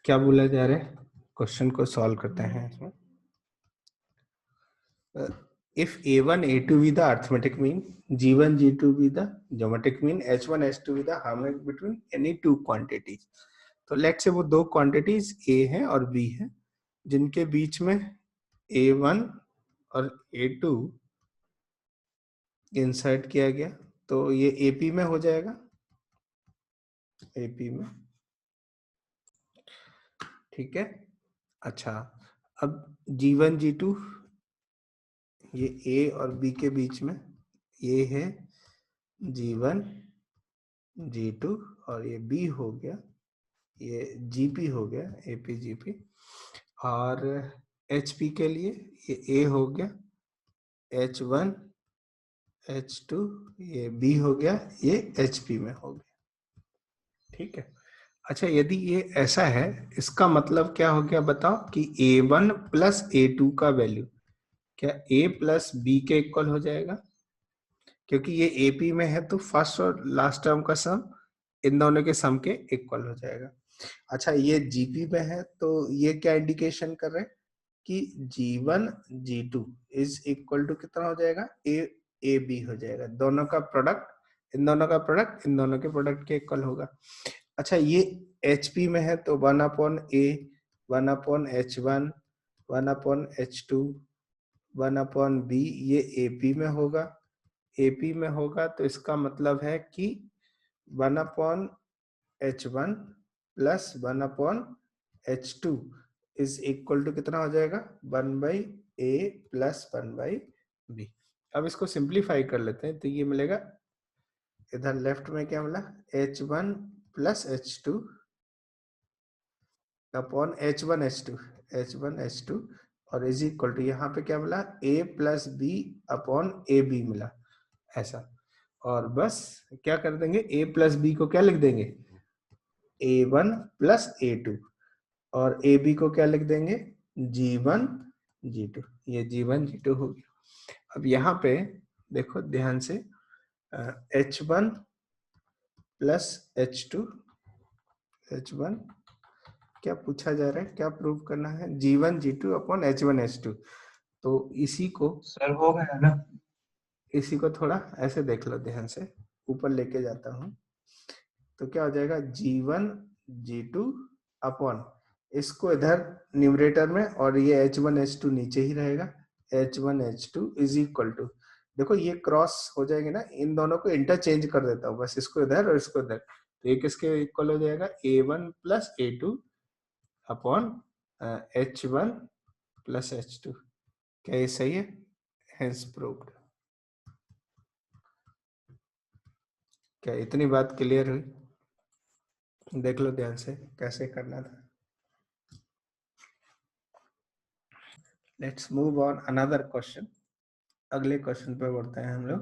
क्या बोला जा रहा है, क्वेश्चन को सॉल्व करते हैं इसमें। If A1 A2 be the arithmetic mean, G1 G2 be the geometric mean, H1 H2 be the harmonic between any two quantities. तो लेट्स से वो दो क्वांटिटीज A है और B है जिनके बीच में A1 और A2 इंसर्ट किया गया, तो ये AP में हो जाएगा, AP में, ठीक है। अच्छा, अब G1 G2 ये A और B के बीच में ये है G1 G2 और ये B हो गया, ये GP हो गया, AP GP। और HP के लिए ये A हो गया, H1 H2, ये B हो गया, ये HP में हो गया, ठीक है। अच्छा, यदि ये ऐसा है, इसका मतलब क्या हो गया बताओ कि A1 प्लस A2 का वैल्यू क्या A प्लस B के इक्वल हो जाएगा, क्योंकि ये AP में है तो फर्स्ट और लास्ट टर्म का सम इन दोनों के सम के इक्वल हो जाएगा। अच्छा, ये GP में है तो ये क्या इंडिकेशन कर रहे हैं कि G1 G2 is equal to कितना हो जाएगा, AB हो जाएगा, दोनों का प्रोडक्ट इन दोनों का प्रोडक्ट इन दोनों के प्रोडक्ट के इक्वल होगा। अच्छा, ये HP में है तो 1/A 1/H1 1/H2 1/B ये AP में होगा, AP में होगा तो इसका मतलब है कि 1/H1 plus 1/H2 is equal to कितना हो जाएगा, 1/A प्लस 1/B। अब इसको सिंप्लीफाई कर लेते हैं तो ये मिलेगा, इधर लेफ्ट में क्या मिला, H1 plus H2 upon H1 H2 और इज इक्वल टू यहाँ पे क्या मिला, A plus B upon AB मिला, ऐसा। और बस क्या कर देंगे, A प्लस B को क्या लिख देंगे, A1 प्लस A2 और AB को क्या लिख देंगे, G1 G2, ये G1 G2 हो गया। अब यहाँ पे देखो ध्यान से, H1 प्लस H2 H1 क्या पूछा जा रहा है, क्या प्रूव करना है, G1 G2 upon H1 H2। तो इसी को सर हो गया ना, इसी को थोड़ा ऐसे देख लो ध्यान से, ऊपर लेके जाता हूँ तो क्या हो जाएगा, G1 G2 अपॉन, इसको इधर न्यूमरेटर में और ये H1 H2 नीचे ही रहेगा, H1 H2 is equal to, देखो ये क्रॉस हो जाएंगे ना, इन दोनों को इंटरचेंज कर देता हूँ बस, इसको इधर और इसको इधर, तो ये किसके इक्वल हो जाएगा, A1 plus A2 upon H1 plus H2। क्या ये सही है, हेंस प्रूव्ड। क्या इतनी बात क्लियर हुई, देख लो ध्यान से कैसे करना था। Let's move on another question, अगले क्वेश्चन पे बढ़ते हैं हम लोग।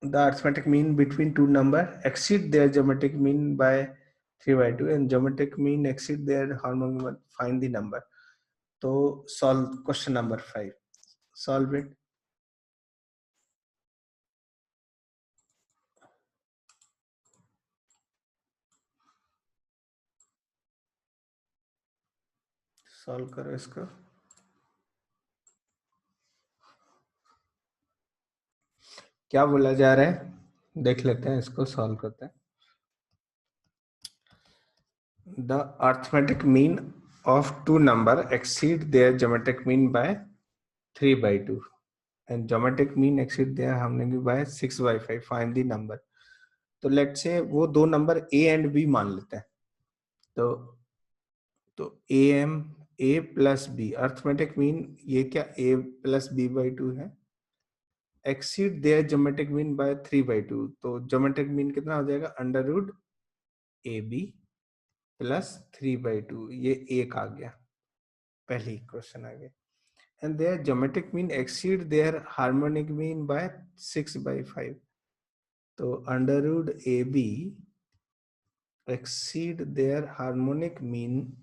The arithmetic mean between two number exceed their geometric mean by 3/2 and geometric mean exceed their harmonic, find the number. तो solve question number 5, solve it. Solve करो इसको। क्या बोला जा रहा है, देख लेते हैं, इसको सॉल्व करते हैं। The arithmetic mean of two number exceed their geometric mean by 3/2 and geometric mean exceed their harmonic by 6/5, find the number। तो लेट से वो दो नंबर A एंड B मान लेते हैं, तो A plus B, arithmetic mean ये क्या A प्लस B/2 है, exceed their geometric mean by 3/2, तो ज्योमेट्रिक मीन कितना हो जाएगा, √AB प्लस 3/2, ये एक आ गया, पहली क्वेश्चन आ गया। And their geometric mean exceed their harmonic mean by 6/5, तो √AB exceed their harmonic mean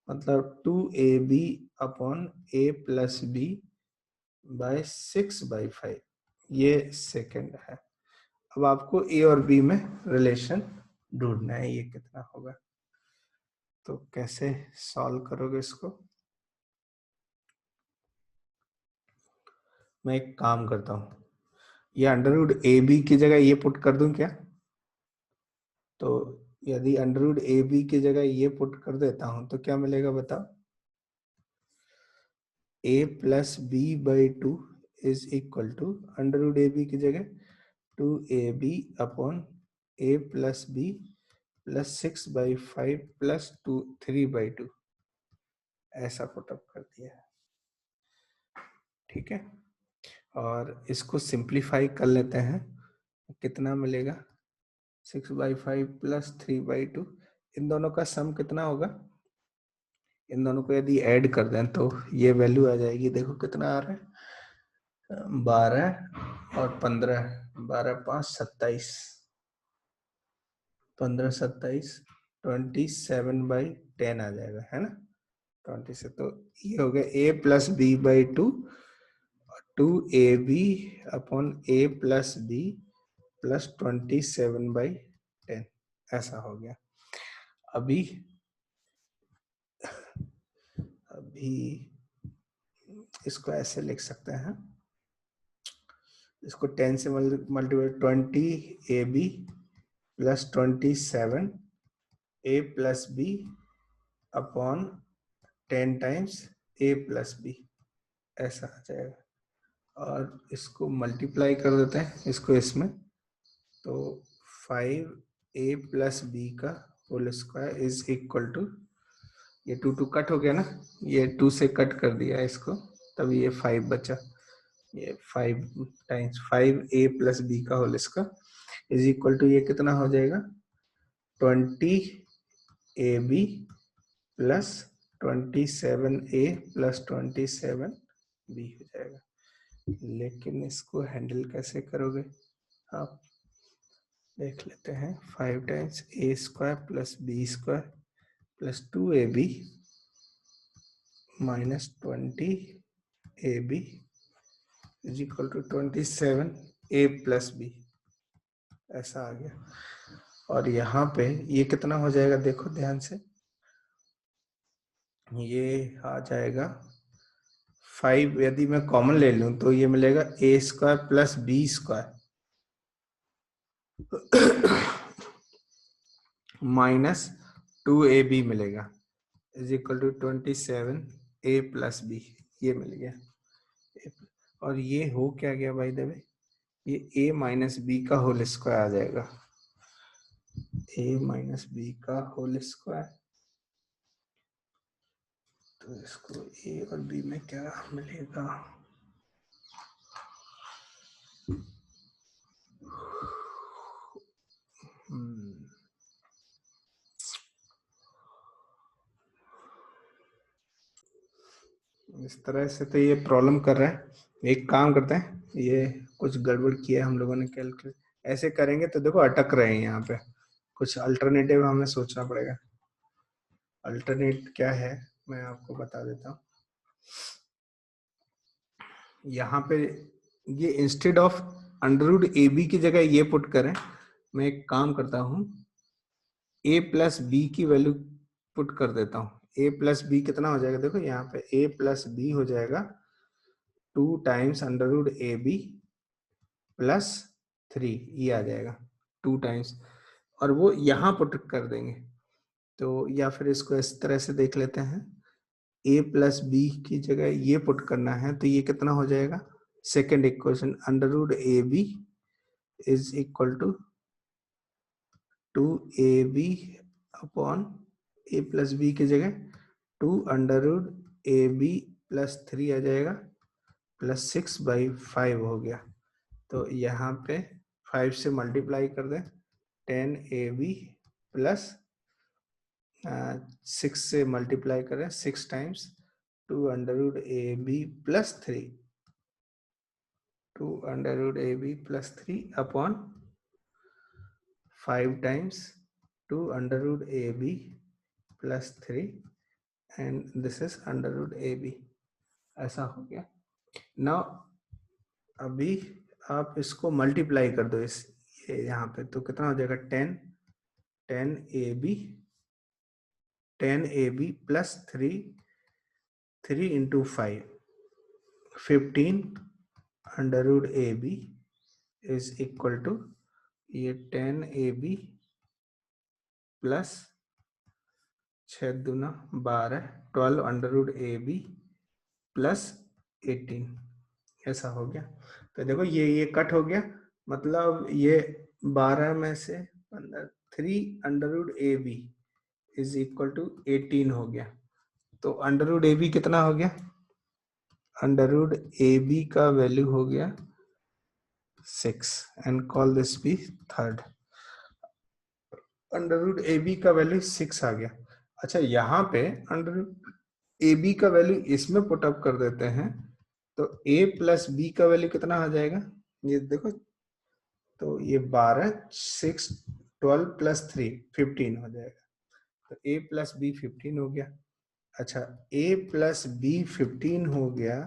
मतलब 2AB upon A plus B by 6/5, ये सेकंड है। अब आपको A और B में रिलेशन ढूंढना है, ये कितना होगा। तो कैसे सॉल्व करोगे इसको? मैं एक काम करता हूँ, ये अंडर रूट ए बी की जगह ये पुट कर दूं क्या? तो यदि अंडर रूट ए बी की जगह ये पुट कर देता हूं तो क्या मिलेगा बताओ? a plus B by two is equal to under root A B की जगह 2ab upon a plus B plus 6/5 plus 3/2 ऐसा पुटअप कर दिया। ठीक है, और इसको सिंप्लीफाई कर लेते हैं, कितना मिलेगा? 6/5 प्लस 3/2, इन दोनों का सम कितना होगा? इन दोनों को यदि ऐड कर दें तो ये वैल्यू आ जाएगी, देखो कितना आ रहा है, 12 और 15, 12 5 27, 15 27 27/10 आ जाएगा, है ना? 20 से तो ये हो गया a plus B by 2ab upon a plus B plus 27/10 ऐसा हो गया। अभी इसको ऐसे लिख सकते हैं, इसको 10 से multiply, 20ab plus 27 a plus B upon 10 times a plus B ऐसा आ जाएगा। और इसको मल्टीप्लाई कर देते हैं इसको इसमें, तो 5a प्लस बी का whole square is equal to, ये 2 कट हो गया ना, ये 2 से कट कर दिया इसको, तब ये 5 बचा, ये 5 टाइम्स 5a प्लस बी का whole square is equal to, ये कितना हो जाएगा? 20ab plus 27a plus 27b हो जाएगा। लेकिन इसको हैंडल कैसे करोगे आप, देख लेते हैं। 5 times a square plus B square plus 2ab minus 20ab is equal to 27a plus B ऐसा आ गया। और यहाँ पे ये कितना हो जाएगा, देखो ध्यान से, ये आ जाएगा 5, यदि मैं कॉमन ले लूं तो ये मिलेगा a square plus B square minus 2ab मिलेगा is equal to 27a plus B, ये मिल गया। और ये हो क्या गया भाई देवे, ये a माइनस बी का होल स्क्वायर आ जाएगा, a माइनस बी का होल स्क्वायर। तो इसको a और b में क्या मिलेगा, इस तरह से तो ये प्रॉब्लम कर रहा है। एक काम करते हैं, ये कुछ गड़बड़ किया हम लोगों ने कैलकुलेट, ऐसे करेंगे तो देखो अटक रहे हैं यहाँ पे, कुछ अल्टरनेटिव हमें सोचना पड़ेगा। अल्टरनेट क्या है मैं आपको बता देता हूँ। यहाँ पे ये instead of under root A B की जगह ये पुट करें, मैं एक काम करता हूँ, a प्लस बी की वैल्यू पुट कर देता हूँ। a प्लस बी कितना हो जाएगा, देखो यहाँ पे a प्लस बी हो जाएगा 2 times under root A B plus 3, ये आ जाएगा 2 टाइम्स, और वो यहाँ पुट कर देंगे। तो या फिर इसको इस तरह से देख लेते हैं, a प्लस बी की जगह ये पुट करना है तो ये कितना हो जाएगा, second equation under root A B is equal to 2ab upon a plus B की जगह 2 under root A B plus 3 आ जाएगा प्लस 6/5 हो गया। तो यहाँ पे 5 से मल्टीप्लाई कर दें, 10ab प्लस 6 से मल्टीप्लाई करें 6 times 2 under root A B plus 3, 2 under root A B plus 3 upon 5 times 2 under root A B plus 3 and this is under root A B, ऐसा हो गया। नाउ अभी आप इसको मल्टीप्लाई कर दो इस ये यहाँ पे, तो कितना हो जाएगा 10 10ab 10ab plus 3 into 5, 15 under root ab is equal to ये 10ab प्लस 6 दूना 12, 12 अंडर रूट ab प्लस 18, ऐसा हो गया। तो देखो ये कट हो गया, मतलब ये 12 में से 15, 3 under root A B is equal to 18 हो गया। तो अंडर रूट ए बी कितना हो गया? अंडर रूट ए बी का वैल्यू हो गया 6 and call this B third. Under root A B का वैल्यू 6 आ गया। अच्छा, यहाँ पे अंडर रूट ए बी का वैल्यू इसमें पुट अप कर देते हैं, तो a प्लस बी का वैल्यू कितना आ जाएगा? ये देखो, तो ये 12, 6, 12 प्लस 3 15 हो जाएगा। तो a प्लस बी 15 हो गया। अच्छा, a प्लस बी 15 हो गया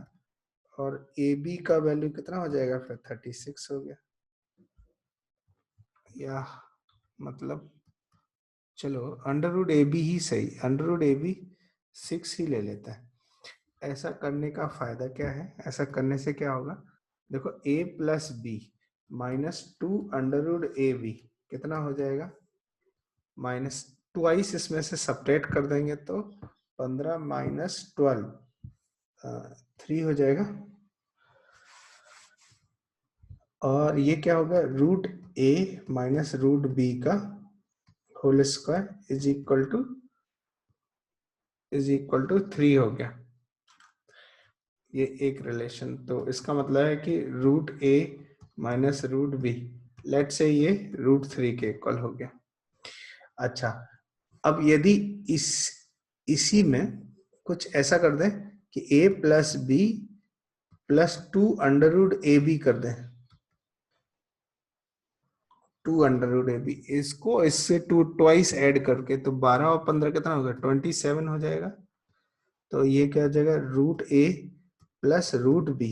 और ए बी का वैल्यू कितना हो जाएगा? फिर 36 हो गया। या मतलब चलो अंडर रूट ए बी ही सही, अंडर रूट ए बी 6 ही ले लेता है। ऐसा करने का फायदा क्या है? ऐसा करने से क्या होगा? देखो a plus B minus 2 under root A B कितना हो जाएगा? माइनस ट्वाइस इसमें से सब्ट्रैक्ट कर देंगे तो 15 माइनस 12 3 हो जाएगा। और ये क्या होगा? Root a minus root B का whole square is equal to 3 हो गया। ये एक रिलेशन, तो इसका मतलब है कि root a minus root B, let से ये रूट 3 के इक्वल हो गया। अच्छा, अब यदि इसी में कुछ ऐसा कर दें कि a plus B plus 2 under root A B कर दें, 2 अंडर रूट ए बी, इसको इससे 2 ट्वाइस ऐड करके, तो 12 और 15 कितना होगा? 27 हो जाएगा। तो ये क्या हो जाएगा? Root a plus root B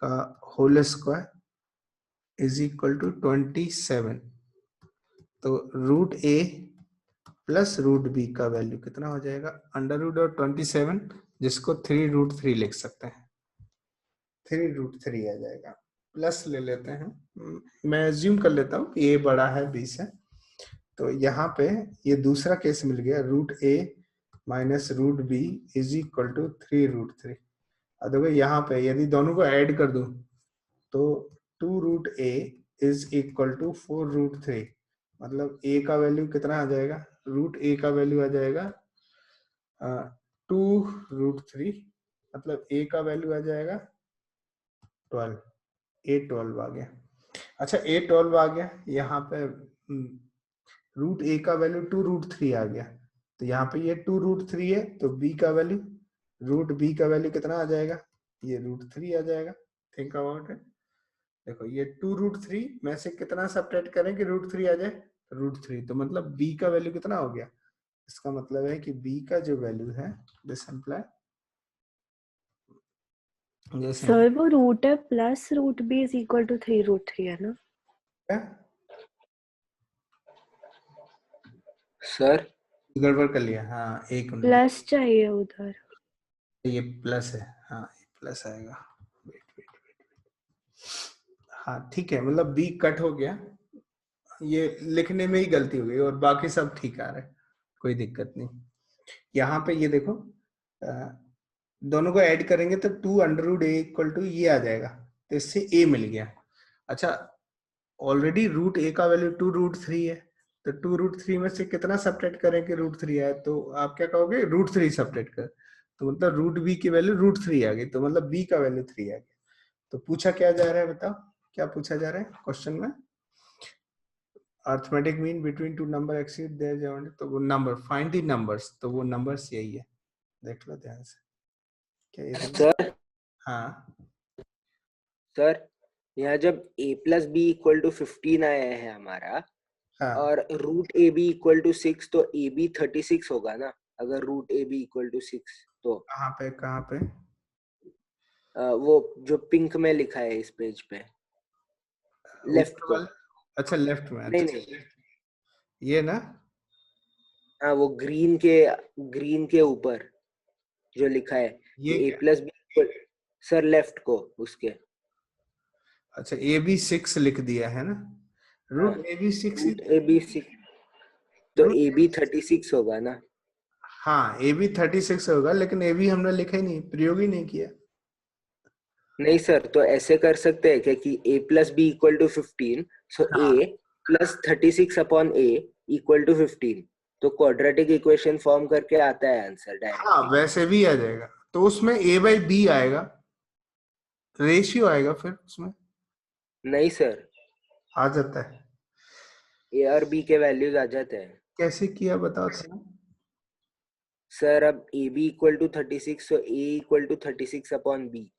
का whole square is equal to 27। तो root a plus root B का वैल्यू कितना हो जाएगा? अंडर रूट और 27, जिसको 3 रूट 3 लिख सकते हैं, 3 रूट 3 आ जाएगा। प्लस ले लेते हैं, मैं एज्यूम कर लेता हूँ कि a बड़ा है b से। तो यहाँ पे ये दूसरा केस मिल गया, root a minus root B is equal to 3 root 3। अब देखो यहाँ पे यदि दोनों को ऐड कर दूं तो 2 root a is equal to 4 root 3, मतलब a का वैल्यू कितना आ जाएगा? रूट a का वैल्यू आ जाएगा 2 रूट 3, मतलब a का वैल्यू आ जाएगा 12, a12 आ गया। अच्छा, a12 आ गया, यहाँ पे रूट a का वैल्यू 2 रूट 3 आ गया, तो यहाँ पे ये 2 रूट 3 है, तो b का वैल्यू, रूट b का वैल्यू कितना आ जाएगा? ये रूट 3 आ जाएगा। Think about it. देखो ये 2 रूट 3 में से कितना सब्ट्रैक्ट करें कि रूट 3 आ जाए? रूट 3, तो मतलब b का वैल्यू कितना हो गया? इसका मतलब है कि b का जो वैल्यू है, दिस इम्प्लाई, जैसे सर वो रूट है plus root B is equal to 3 root 3 है ना सर? गड़बड़ कर लिया। हाँ, एक मिनट, प्लस चाहिए उधर। ये प्लस है। हाँ, ये प्लस आएगा। वेट। हाँ ठीक है, मतलब b कट हो गया, ये लिखने में ही गलती हो गई और बाकी सब ठीक आ रहा है, कोई दिक्कत नहीं। यहाँ पे ये देखो, दोनों को ऐड करेंगे तो 2 under root A equal to ये आ जाएगा, तो इससे a मिल गया। अच्छा, ऑलरेडी रूट a का वैल्यू 2 रूट 3 है, तो 2 रूट 3 में से कितना सब्ट्रैक्ट करें कि रूट 3 आए? तो आप क्या कहोगे? रूट 3 सब्ट्रैक्ट कर, तो मतलब रूट b की वैल्यू रूट 3 आ गई, तो मतलब b का वैल्यू 3 आ गया। तो पूछा क्या जा रहा है? बताओ क्या पूछा जा रहा है क्वेश्चन में? Arithmetic mean between two number exceed their geometry, तो वो नंबर फाइंड द नंबर्स, तो वो नंबर्स यही है, देख लो ध्यान से। क्या ये सर हाँ सर, यहाँ जब a plus B equal to 15 आया है हमारा, हाँ, और root A B equal to 6, तो ए बी 36 होगा ना? अगर root A B equal to 6 तो कहाँ पे? वो जो पिंक में लिखा है इस पेज पे, लेफ्ट ऊपर पे। वाला? अच्छा लेफ्ट में, नहीं अच्छा नहीं, ये ना, हाँ वो ग्रीन के ऊपर जो लिखा है ये कि ए क्या? प्लस बी, सर लेफ्ट को उसके। अच्छा ए बी 6 लिख दिया है ना, हाँ root A B 6। Root A B 6, तो रूट ए बी 36 होगा ना। हाँ ए बी 36 होगा, लेकिन ए बी हमने लिखा ही नहीं, प्रयोग ही नहीं किया। नहीं सर, तो ऐसे कर सकते हैं क्या कि A plus B equal to 15, so हाँ A plus 36 upon A equal to 15, तो क्वाड्रेटिक इक्वेशन फॉर्म करके आता है आंसर हाँ डायरेक्टली। वैसे भी आ जाएगा, तो उसमें ए बाई बी आएगा, रेशियो आएगा फिर उसमें, नहीं सर, आ जाता है। ए और बी के वैल्यूज आ जाते हैं। कैसे किया बताओ थोड़ा। सर अब A B equal to 36, so A equal to 36 upon B.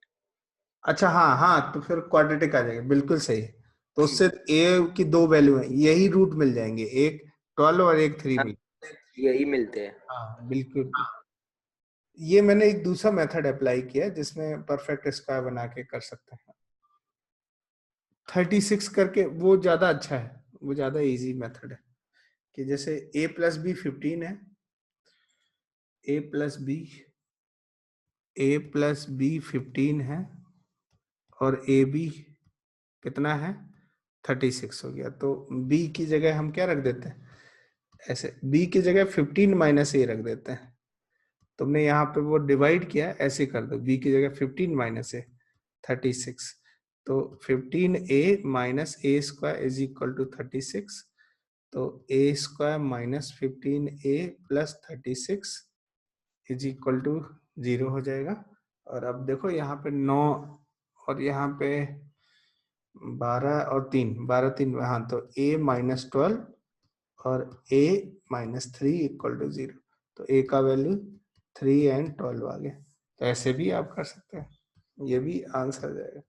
अच्छा हाँ हाँ, तो फिर क्वाड्रेटिक आ जाएगा, बिल्कुल सही है। तो उससे ए की दो वैल्यू है, यही रूट मिल जाएंगे, एक 12 और एक 3 हाँ मिल। यही मिलते हैं। हाँ बिल्कुल। ये मैंने एक दूसरा मेथड अप्लाई किया है जिसमें परफेक्ट स्क्वायर बना के कर सकते हैं। 36 करके वो ज्यादा अच्छा है, वो ज्यादा इजी मेथड है। कि जैसे a प्लस बी 15 है, a प्लस बी 15 है, और ए बी कितना है 36 हो गया। तो b की जगह हम क्या रख देते हैं, ऐसे b की जगह 15 माइनस ए रख देते हैं। तुमने यहाँ पे वो डिवाइड किया, ऐसे कर दो, b की जगह 15 माइनस ए 36, तो 15a minus A square is equal to 36। तो A square minus 15a plus 36 is equal to 0 हो जाएगा। और अब देखो यहाँ पे 9 और यहाँ पे 12 और 3, 12 3, हाँ, तो a माइनस 12 और a माइनस 3 इक्वल टू 0। तो a का वैल्यू 3 एंड 12 आ गया। तो ऐसे भी आप कर सकते हैं, ये भी आंसर आ जाएगा।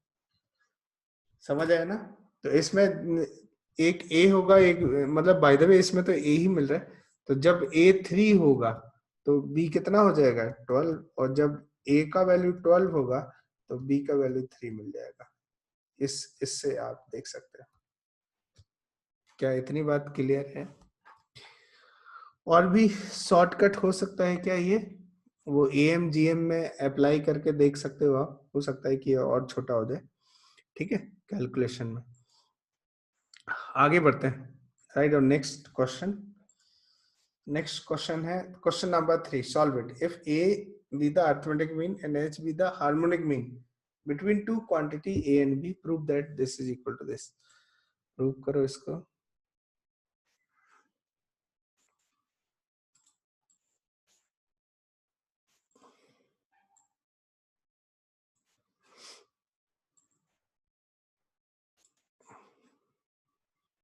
समझ आया ना? तो इसमें एक a होगा, एक मतलब बाय द वे इसमें तो a ही मिल रहा है। तो जब a 3 होगा तो b कितना हो जाएगा 12, और जब a का वैल्यू 12 होगा तो b का वैल्यू 3 मिल जाएगा। इससे आप देख सकते हैं। क्या इतनी बात क्लियर है? और भी शॉर्टकट हो सकता है क्या ये? वो एम जी एम में अप्लाई करके देख सकते हो आप, हो सकता है कि ये और छोटा हो जाए। ठीक है, कैलकुलेशन में आगे बढ़ते हैं। राइट, और नेक्स्ट क्वेश्चन है question number 3, solve it. If a be the arithmetic mean and h be the harmonic mean between two quantity a and b, prove that this is equal to this। Prove करो इसको।